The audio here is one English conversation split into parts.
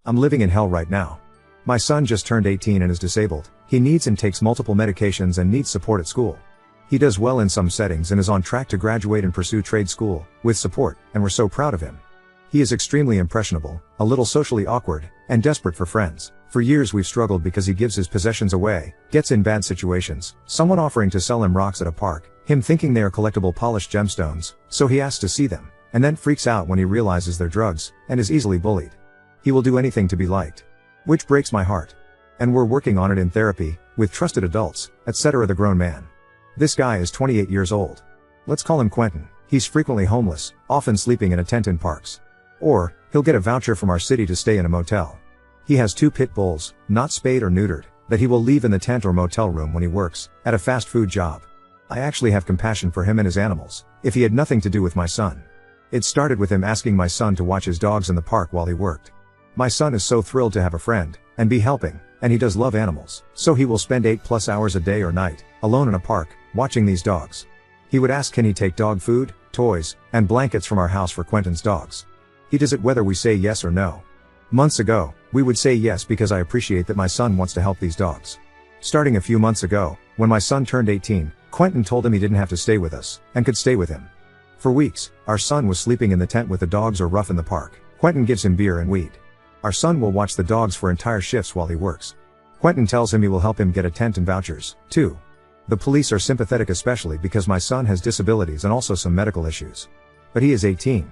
I'm living in hell right now. My son just turned 18 and is disabled. He needs and takes multiple medications and needs support at school. He does well in some settings and is on track to graduate and pursue trade school, with support, and we're so proud of him. He is extremely impressionable, a little socially awkward, and desperate for friends. For years we've struggled because he gives his possessions away, gets in bad situations, someone offering to sell him rocks at a park, him thinking they are collectible polished gemstones, so he asks to see them, and then freaks out when he realizes they're drugs, and is easily bullied. He will do anything to be liked. Which breaks my heart. And we're working on it in therapy, with trusted adults, etc. The grown man. This guy is 28 years old. Let's call him Quentin. He's frequently homeless, often sleeping in a tent in parks. Or, he'll get a voucher from our city to stay in a motel. He has 2 pit bulls, not spayed or neutered, that he will leave in the tent or motel room when he works, at a fast food job. I actually have compassion for him and his animals, if he had nothing to do with my son. It started with him asking my son to watch his dogs in the park while he worked. My son is so thrilled to have a friend, and be helping, and he does love animals, so he will spend 8+ hours a day or night, alone in a park, watching these dogs. He would ask can he take dog food, toys, and blankets from our house for Quentin's dogs. He does it whether we say yes or no. Months ago, we would say yes because I appreciate that my son wants to help these dogs. Starting a few months ago, when my son turned 18, Quentin told him he didn't have to stay with us, and could stay with him. For weeks, our son was sleeping in the tent with the dogs or rough in the park. Quentin gives him beer and weed. Our son will watch the dogs for entire shifts while he works. Quentin tells him he will help him get a tent and vouchers, too. The police are sympathetic especially because my son has disabilities and also some medical issues. But he is 18.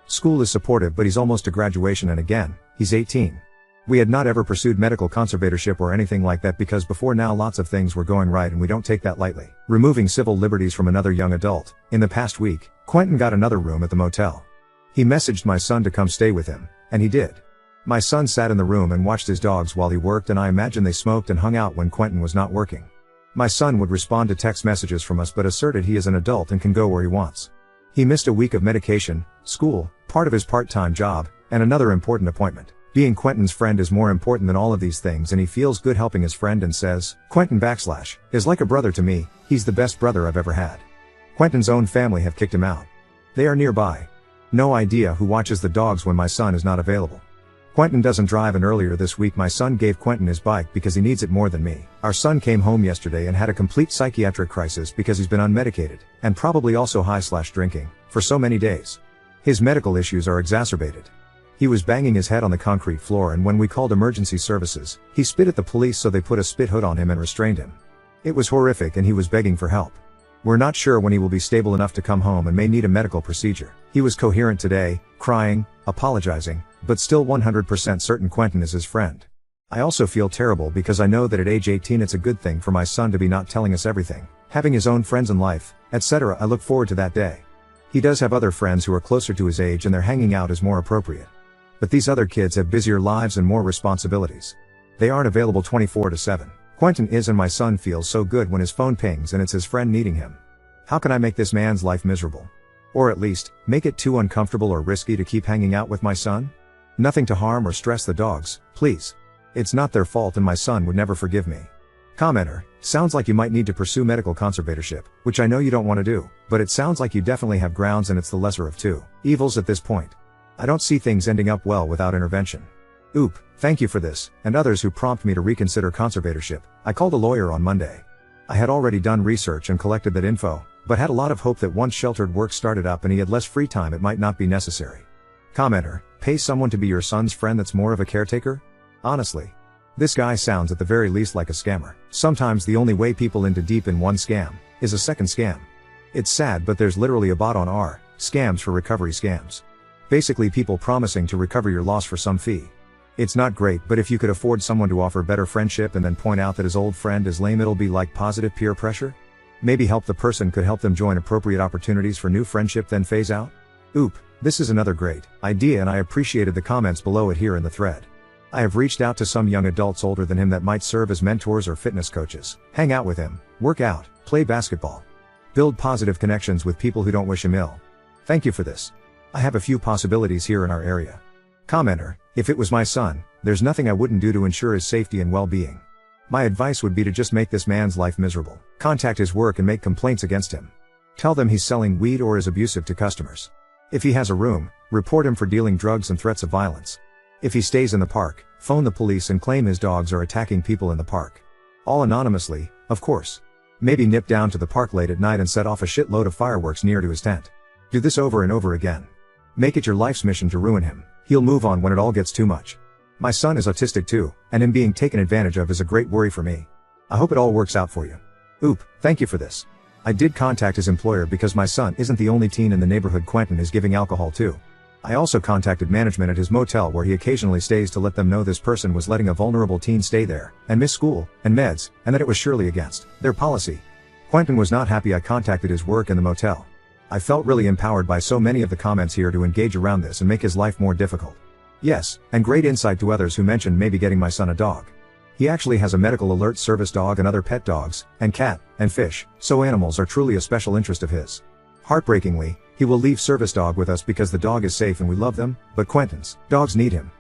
School is supportive but he's almost to graduation and again, he's 18. We had not ever pursued medical conservatorship or anything like that because before now lots of things were going right and we don't take that lightly. Removing civil liberties from another young adult. In the past week, Quentin got another room at the motel. He messaged my son to come stay with him, and he did. My son sat in the room and watched his dogs while he worked and I imagine they smoked and hung out when Quentin was not working. My son would respond to text messages from us but asserted he is an adult and can go where he wants. He missed a week of medication, school, part of his part-time job, and another important appointment. Being Quentin's friend is more important than all of these things and he feels good helping his friend and says, Quentin / is like a brother to me, he's the best brother I've ever had. Quentin's own family have kicked him out. They are nearby. No idea who watches the dogs when my son is not available. Quentin doesn't drive and earlier this week my son gave Quentin his bike because he needs it more than me. Our son came home yesterday and had a complete psychiatric crisis because he's been unmedicated, and probably also high/drinking, for so many days. His medical issues are exacerbated. He was banging his head on the concrete floor and when we called emergency services, he spit at the police so they put a spit hood on him and restrained him. It was horrific and he was begging for help. We're not sure when he will be stable enough to come home and may need a medical procedure. He was coherent today, crying, apologizing, but still 100% certain Quentin is his friend. I also feel terrible because I know that at age 18 it's a good thing for my son to be not telling us everything, having his own friends in life, etc. I look forward to that day. He does have other friends who are closer to his age and their hanging out is more appropriate. But these other kids have busier lives and more responsibilities. They aren't available 24/7. Quentin is and my son feels so good when his phone pings and it's his friend needing him. How can I make this man's life miserable? Or at least, make it too uncomfortable or risky to keep hanging out with my son? Nothing to harm or stress the dogs, please. It's not their fault and my son would never forgive me. Commenter, sounds like you might need to pursue medical conservatorship, which I know you don't want to do, but it sounds like you definitely have grounds and it's the lesser of two evils at this point. I don't see things ending up well without intervention. Oop, thank you for this, and others who prompt me to reconsider conservatorship. I called a lawyer on Monday. I had already done research and collected that info, but had a lot of hope that once sheltered work started up and he had less free time it might not be necessary. Commenter, pay someone to be your son's friend that's more of a caretaker? Honestly. This guy sounds at the very least like a scammer. Sometimes the only way people into deep in one scam, is a second scam. It's sad but there's literally a bot on R, scams for recovery scams. Basically people promising to recover your loss for some fee. It's not great but if you could afford someone to offer better friendship and then point out that his old friend is lame it'll be like positive peer pressure? Maybe help the person could help them join appropriate opportunities for new friendship then phase out? Oop, this is another great idea and I appreciated the comments below it here in the thread. I have reached out to some young adults older than him that might serve as mentors or fitness coaches. Hang out with him, work out, play basketball. Build positive connections with people who don't wish him ill. Thank you for this. I have a few possibilities here in our area. Commenter, if it was my son, there's nothing I wouldn't do to ensure his safety and well-being. My advice would be to just make this man's life miserable. Contact his work and make complaints against him. Tell them he's selling weed or is abusive to customers. If he has a room, report him for dealing drugs and threats of violence. If he stays in the park, phone the police and claim his dogs are attacking people in the park. All anonymously, of course. Maybe nip down to the park late at night and set off a shitload of fireworks near to his tent. Do this over and over again. Make it your life's mission to ruin him. He'll move on when it all gets too much. My son is autistic too, and him being taken advantage of is a great worry for me. I hope it all works out for you. Oop, thank you for this. I did contact his employer because my son isn't the only teen in the neighborhood Quentin is giving alcohol to. I also contacted management at his motel where he occasionally stays to let them know this person was letting a vulnerable teen stay there, and miss school, and meds, and that it was surely against their policy. Quentin was not happy I contacted his work in the motel. I felt really empowered by so many of the comments here to engage around this and make his life more difficult. Yes, and great insight to others who mentioned maybe getting my son a dog. He actually has a medical alert service dog and other pet dogs, and cat, and fish, so animals are truly a special interest of his. Heartbreakingly, he will leave service dog with us because the dog is safe and we love them, but Quentin's dogs need him.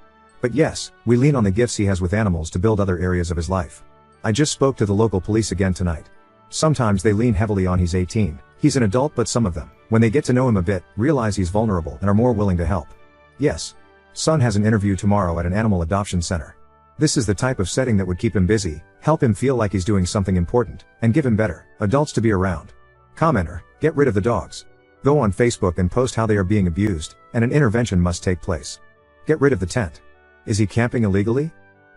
But yes, we lean on the gifts he has with animals to build other areas of his life. I just spoke to the local police again tonight. Sometimes they lean heavily on he's 18, he's an adult, but some of them, when they get to know him a bit, realize he's vulnerable and are more willing to help. Yes. Son has an interview tomorrow at an animal adoption center. This is the type of setting that would keep him busy, help him feel like he's doing something important, and give him better adults to be around. Commenter, get rid of the dogs. Go on Facebook and post how they are being abused, and an intervention must take place. Get rid of the tent. Is he camping illegally?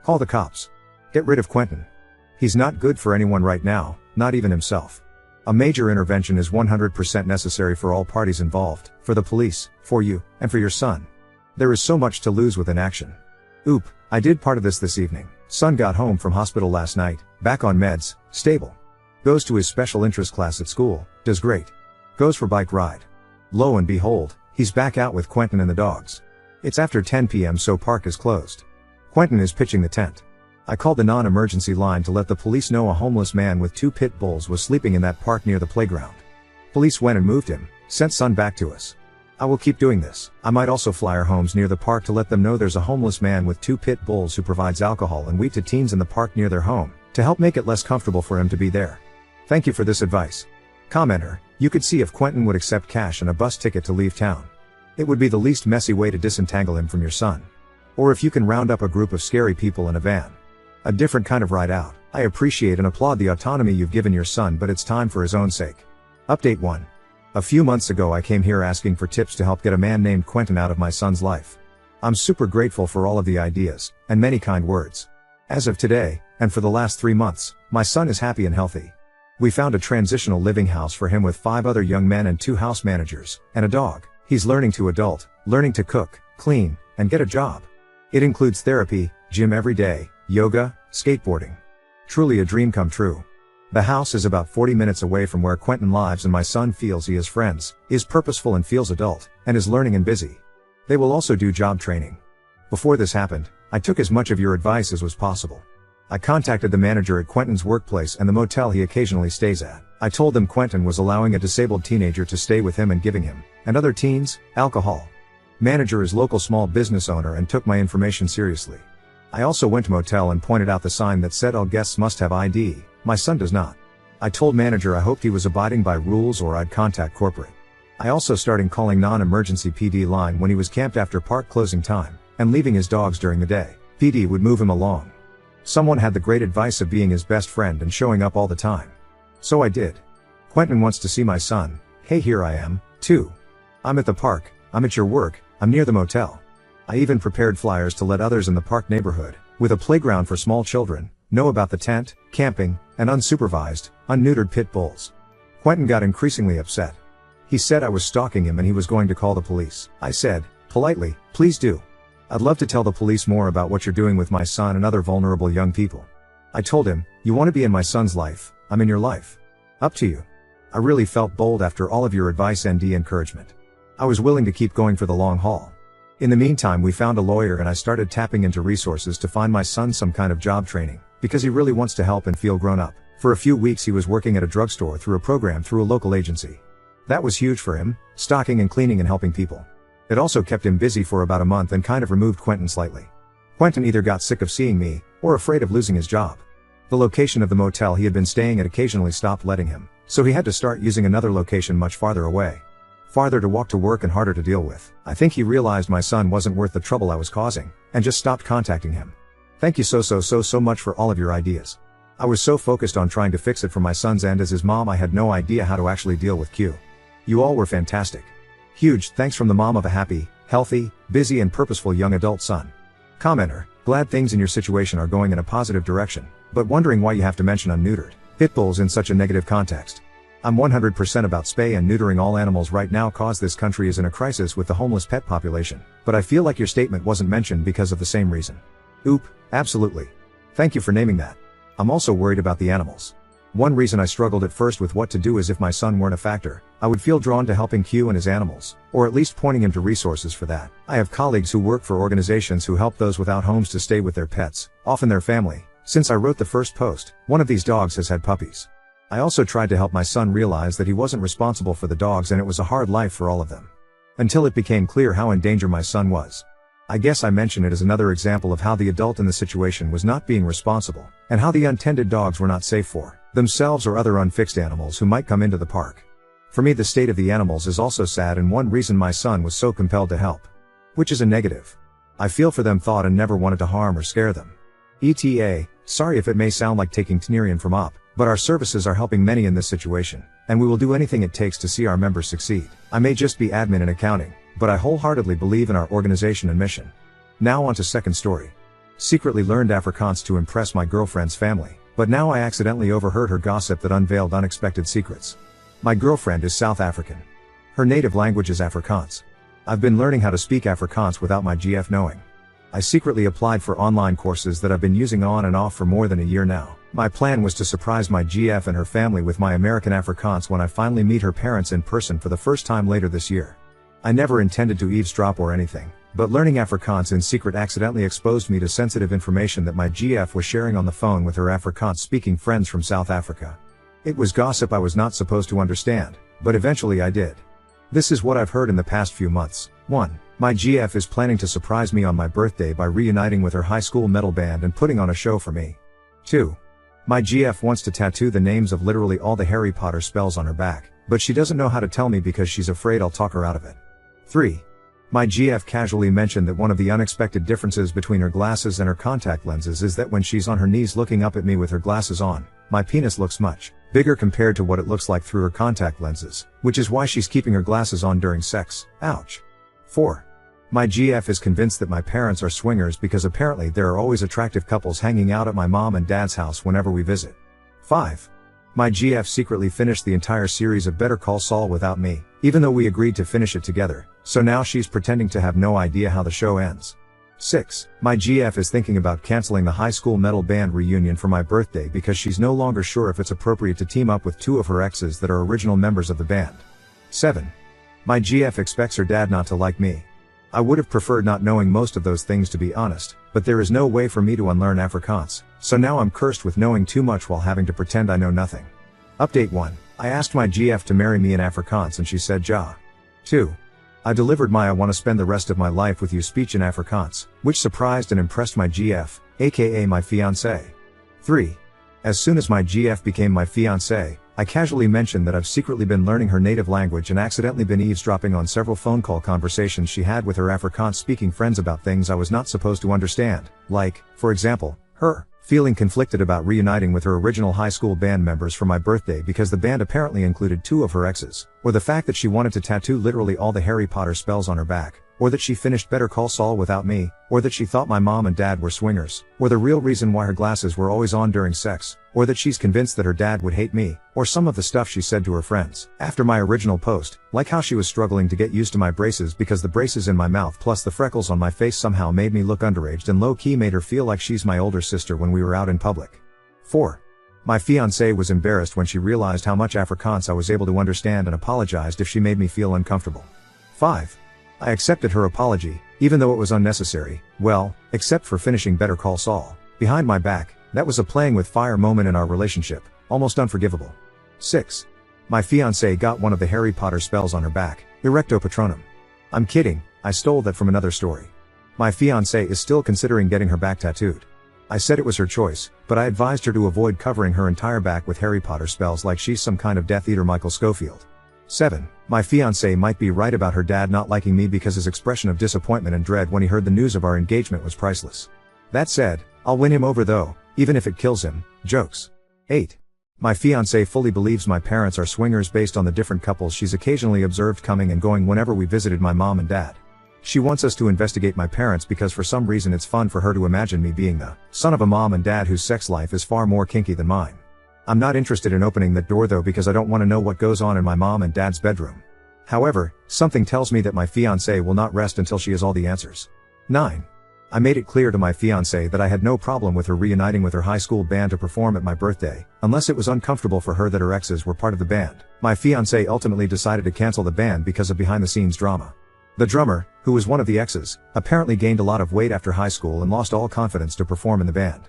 Call the cops. Get rid of Quentin. He's not good for anyone right now, not even himself. A major intervention is 100% necessary for all parties involved, for the police, for you, and for your son. There is so much to lose with inaction. Oop, I did part of this evening. Son got home from hospital last night, back on meds, stable. Goes to his special interest class at school, does great. Goes for bike ride. Lo and behold, he's back out with Quentin and the dogs. It's after 10 p.m. so park is closed. Quentin is pitching the tent. I called the non-emergency line to let the police know a homeless man with 2 pit bulls was sleeping in that park near the playground. Police went and moved him, sent Son back to us. I will keep doing this. I might also flyer homes near the park to let them know there's a homeless man with 2 pit bulls who provides alcohol and weed to teens in the park near their home, to help make it less comfortable for him to be there. Thank you for this advice. Commenter, you could see if Quentin would accept cash and a bus ticket to leave town. It would be the least messy way to disentangle him from your son. Or if you can round up a group of scary people in a van. A different kind of ride out. I appreciate and applaud the autonomy you've given your son, but it's time for his own sake. Update 1. A few months ago I came here asking for tips to help get a man named Quentin out of my son's life. I'm super grateful for all of the ideas, and many kind words. As of today, and for the last 3 months, my son is happy and healthy. We found a transitional living house for him with 5 other young men and 2 house managers, and a dog. He's learning to adult, learning to cook, clean, and get a job. It includes therapy, gym every day, yoga, skateboarding. Truly a dream come true. The house is about 40 minutes away from where Quentin lives, and my son feels he has friends, is purposeful and feels adult, and is learning and busy. They will also do job training. Before this happened, I took as much of your advice as was possible. I contacted the manager at Quentin's workplace and the motel he occasionally stays at. I told them Quentin was allowing a disabled teenager to stay with him and giving him, and other teens, alcohol. Manager is local small business owner and took my information seriously. I also went to motel and pointed out the sign that said all guests must have ID, my son does not. I told manager I hoped he was abiding by rules or I'd contact corporate. I also started calling non-emergency PD line when he was camped after park closing time, and leaving his dogs during the day. PD would move him along. Someone had the great advice of being his best friend and showing up all the time. So I did. Quentin wants to see my son. Hey, here I am, too. I'm at the park, I'm at your work, I'm near the motel. I even prepared flyers to let others in the park neighborhood, with a playground for small children, know about the tent, camping, and unsupervised, unneutered pit bulls. Quentin got increasingly upset. He said I was stalking him and he was going to call the police. I said, politely, please do. I'd love to tell the police more about what you're doing with my son and other vulnerable young people. I told him, you want to be in my son's life, I'm in your life. Up to you. I really felt bold after all of your advice and encouragement. I was willing to keep going for the long haul. In the meantime we found a lawyer and I started tapping into resources to find my son some kind of job training, because he really wants to help and feel grown up. For a few weeks he was working at a drugstore through a program through a local agency. That was huge for him, stocking and cleaning and helping people. It also kept him busy for about a month and kind of removed Quentin slightly. Quentin either got sick of seeing me, or afraid of losing his job. The location of the motel he had been staying at occasionally stopped letting him, so he had to start using another location much farther away. farther to walk to work and harder to deal with. I think he realized my son wasn't worth the trouble I was causing, and just stopped contacting him. Thank you so much for all of your ideas. I was so focused on trying to fix it from my son's end as his mom I had no idea how to actually deal with Q. You all were fantastic. Huge thanks from the mom of a happy, healthy, busy and purposeful young adult son. Commenter, glad things in your situation are going in a positive direction, but wondering why you have to mention unneutered pit bulls in such a negative context. I'm 100% about spay and neutering all animals right now cause this country is in a crisis with the homeless pet population, but I feel like your statement wasn't mentioned because of the same reason. Oop, absolutely. Thank you for naming that. I'm also worried about the animals. One reason I struggled at first with what to do is if my son weren't a factor, I would feel drawn to helping Q and his animals, or at least pointing him to resources for that. I have colleagues who work for organizations who help those without homes to stay with their pets, often their family. Since I wrote the first post, one of these dogs has had puppies. I also tried to help my son realize that he wasn't responsible for the dogs and it was a hard life for all of them. Until it became clear how in danger my son was. I guess I mention it as another example of how the adult in the situation was not being responsible, and how the untended dogs were not safe for themselves or other unfixed animals who might come into the park. For me, the state of the animals is also sad and one reason my son was so compelled to help. Which is a negative. I feel for them thought and never wanted to harm or scare them. ETA, sorry if it may sound like taking Tnerian from up, but our services are helping many in this situation, and we will do anything it takes to see our members succeed. I may just be admin and accounting, but I wholeheartedly believe in our organization and mission. Now on to second story. Secretly learned Afrikaans to impress my girlfriend's family, but now I accidentally overheard her gossip that unveiled unexpected secrets. My girlfriend is South African. Her native language is Afrikaans. I've been learning how to speak Afrikaans without my GF knowing. I secretly applied for online courses that I've been using on and off for more than a year now. My plan was to surprise my GF and her family with my American Afrikaans when I finally meet her parents in person for the first time later this year. I never intended to eavesdrop or anything, but learning Afrikaans in secret accidentally exposed me to sensitive information that my GF was sharing on the phone with her Afrikaans-speaking friends from South Africa. It was gossip I was not supposed to understand, but eventually I did. This is what I've heard in the past few months. 1. My GF is planning to surprise me on my birthday by reuniting with her high school metal band and putting on a show for me. 2. My GF wants to tattoo the names of literally all the Harry Potter spells on her back, but she doesn't know how to tell me because she's afraid I'll talk her out of it. 3. My GF casually mentioned that one of the unexpected differences between her glasses and her contact lenses is that when she's on her knees looking up at me with her glasses on, my penis looks much bigger compared to what it looks like through her contact lenses, which is why she's keeping her glasses on during sex. Ouch. 4. My GF is convinced that my parents are swingers because apparently there are always attractive couples hanging out at my mom and dad's house whenever we visit. 5. My GF secretly finished the entire series of Better Call Saul without me, even though we agreed to finish it together, so now she's pretending to have no idea how the show ends. 6. My GF is thinking about canceling the high school metal band reunion for my birthday because she's no longer sure if it's appropriate to team up with two of her exes that are original members of the band. 7. My GF expects her dad not to like me. I would have preferred not knowing most of those things to be honest, but there is no way for me to unlearn Afrikaans, so now I'm cursed with knowing too much while having to pretend I know nothing. Update 1. I asked my GF to marry me in Afrikaans and she said ja. 2. I delivered my I want to spend the rest of my life with you speech in Afrikaans, which surprised and impressed my GF, aka my fiancé. 3. As soon as my GF became my fiancé, I casually mentioned that I've secretly been learning her native language and accidentally been eavesdropping on several phone call conversations she had with her Afrikaans-speaking friends about things I was not supposed to understand, like, for example, her feeling conflicted about reuniting with her original high school band members for my birthday because the band apparently included two of her exes, or the fact that she wanted to tattoo literally all the Harry Potter spells on her back, or that she finished Better Call Saul without me, or that she thought my mom and dad were swingers, or the real reason why her glasses were always on during sex, or that she's convinced that her dad would hate me, or some of the stuff she said to her friends after my original post, like how she was struggling to get used to my braces because the braces in my mouth plus the freckles on my face somehow made me look underaged and low-key made her feel like she's my older sister when we were out in public. 4. My fiancée was embarrassed when she realized how much Afrikaans I was able to understand and apologized if she made me feel uncomfortable. 5. I accepted her apology, even though it was unnecessary, well, except for finishing Better Call Saul behind my back. That was a playing with fire moment in our relationship, almost unforgivable. 6. My fiancée got one of the Harry Potter spells on her back, Erecto Patronum. I'm kidding, I stole that from another story. My fiancée is still considering getting her back tattooed. I said it was her choice, but I advised her to avoid covering her entire back with Harry Potter spells like she's some kind of Death Eater Michael Scofield. 7. My fiancé might be right about her dad not liking me because his expression of disappointment and dread when he heard the news of our engagement was priceless. That said, I'll win him over though, even if it kills him. Jokes. 8. My fiancé fully believes my parents are swingers based on the different couples she's occasionally observed coming and going whenever we visited my mom and dad. She wants us to investigate my parents because for some reason it's fun for her to imagine me being the son of a mom and dad whose sex life is far more kinky than mine. I'm not interested in opening that door though because I don't want to know what goes on in my mom and dad's bedroom. However, something tells me that my fiancé will not rest until she has all the answers. 9. I made it clear to my fiancé that I had no problem with her reuniting with her high school band to perform at my birthday, unless it was uncomfortable for her that her exes were part of the band. My fiancé ultimately decided to cancel the band because of behind-the-scenes drama. The drummer, who was one of the exes, apparently gained a lot of weight after high school and lost all confidence to perform in the band.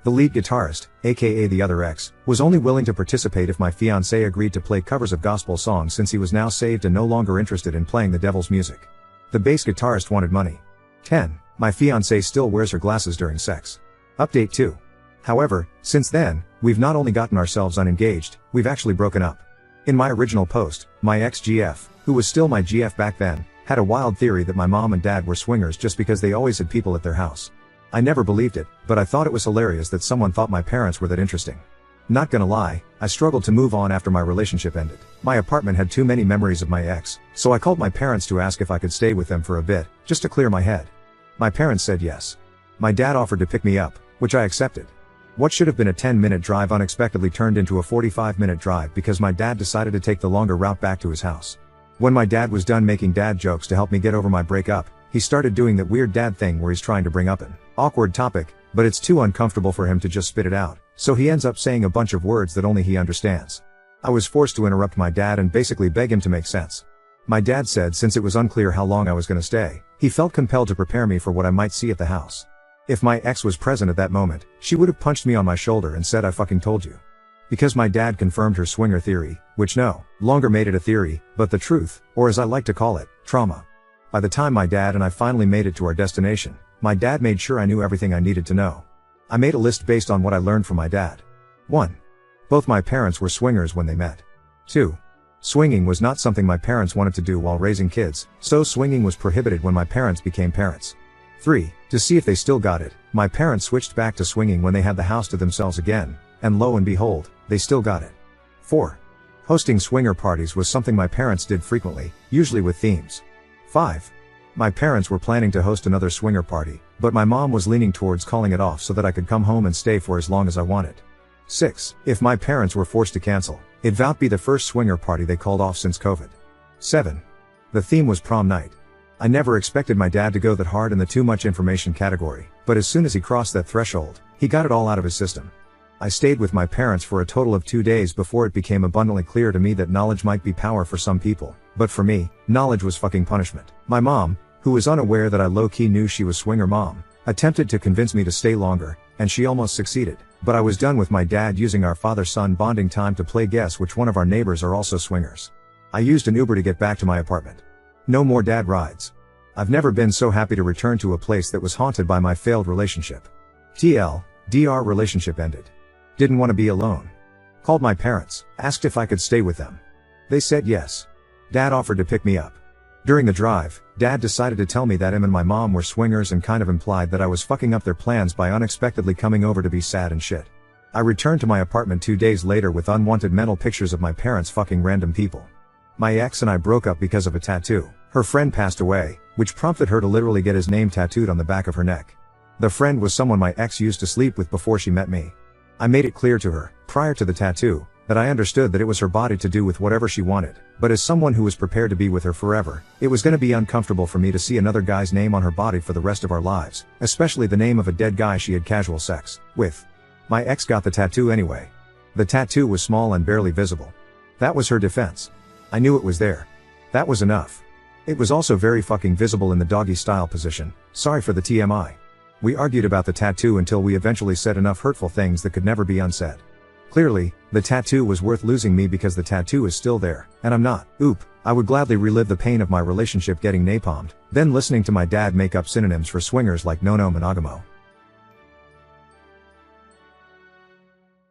The lead guitarist, aka the other ex, was only willing to participate if my fiancé agreed to play covers of gospel songs since he was now saved and no longer interested in playing the devil's music. The bass guitarist wanted money. 10. My fiancé still wears her glasses during sex. Update 2. However, since then, we've not only gotten ourselves unengaged, we've actually broken up. In my original post, my ex-GF, who was still my GF back then, had a wild theory that my mom and dad were swingers just because they always had people at their house. I never believed it, but I thought it was hilarious that someone thought my parents were that interesting. Not gonna lie, I struggled to move on after my relationship ended. My apartment had too many memories of my ex, so I called my parents to ask if I could stay with them for a bit, just to clear my head. My parents said yes. My dad offered to pick me up, which I accepted. What should have been a 10-minute drive unexpectedly turned into a 45-minute drive because my dad decided to take the longer route back to his house. When my dad was done making dad jokes to help me get over my breakup, he started doing that weird dad thing where he's trying to bring up an awkward topic, but it's too uncomfortable for him to just spit it out, so he ends up saying a bunch of words that only he understands. I was forced to interrupt my dad and basically beg him to make sense. My dad said since it was unclear how long I was gonna stay, he felt compelled to prepare me for what I might see at the house. If my ex was present at that moment, she would have punched me on my shoulder and said I fucking told you. Because my dad confirmed her swinger theory, which no longer made it a theory, but the truth, or as I like to call it, trauma. By the time my dad and I finally made it to our destination, my dad made sure I knew everything I needed to know. I made a list based on what I learned from my dad. 1. Both my parents were swingers when they met. 2. Swinging was not something my parents wanted to do while raising kids, so swinging was prohibited when my parents became parents. 3. To see if they still got it, my parents switched back to swinging when they had the house to themselves again, and lo and behold, they still got it. 4. Hosting swinger parties was something my parents did frequently, usually with themes. 5. My parents were planning to host another swinger party, but my mom was leaning towards calling it off so that I could come home and stay for as long as I wanted. 6. If my parents were forced to cancel, it vowed be the first swinger party they called off since COVID. 7. The theme was prom night. I never expected my dad to go that hard in the too much information category, but as soon as he crossed that threshold, he got it all out of his system. I stayed with my parents for a total of 2 days before it became abundantly clear to me that knowledge might be power for some people, but for me, knowledge was fucking punishment. My mom, who was unaware that I low-key knew she was swinger mom, attempted to convince me to stay longer, and she almost succeeded, but I was done with my dad using our father-son bonding time to play guess which one of our neighbors are also swingers. I used an Uber to get back to my apartment. No more dad rides. I've never been so happy to return to a place that was haunted by my failed relationship. DR relationship ended. Didn't want to be alone. Called my parents, asked if I could stay with them. They said yes. Dad offered to pick me up. During the drive, Dad decided to tell me that him and my mom were swingers and kind of implied that I was fucking up their plans by unexpectedly coming over to be sad and shit. I returned to my apartment 2 days later with unwanted mental pictures of my parents fucking random people. My ex and I broke up because of a tattoo. Her friend passed away, which prompted her to literally get his name tattooed on the back of her neck. The friend was someone my ex used to sleep with before she met me. I made it clear to her, prior to the tattoo, that I understood that it was her body to do with whatever she wanted, but as someone who was prepared to be with her forever, it was gonna be uncomfortable for me to see another guy's name on her body for the rest of our lives, especially the name of a dead guy she had casual sex with. My ex got the tattoo anyway. The tattoo was small and barely visible. That was her defense. I knew it was there. That was enough. It was also very fucking visible in the doggy style position. Sorry for the TMI. We argued about the tattoo until we eventually said enough hurtful things that could never be unsaid. Clearly, the tattoo was worth losing me because the tattoo is still there, and I'm not. I would gladly relive the pain of my relationship getting napalmed, then listening to my dad make up synonyms for swingers like no-no monogamo.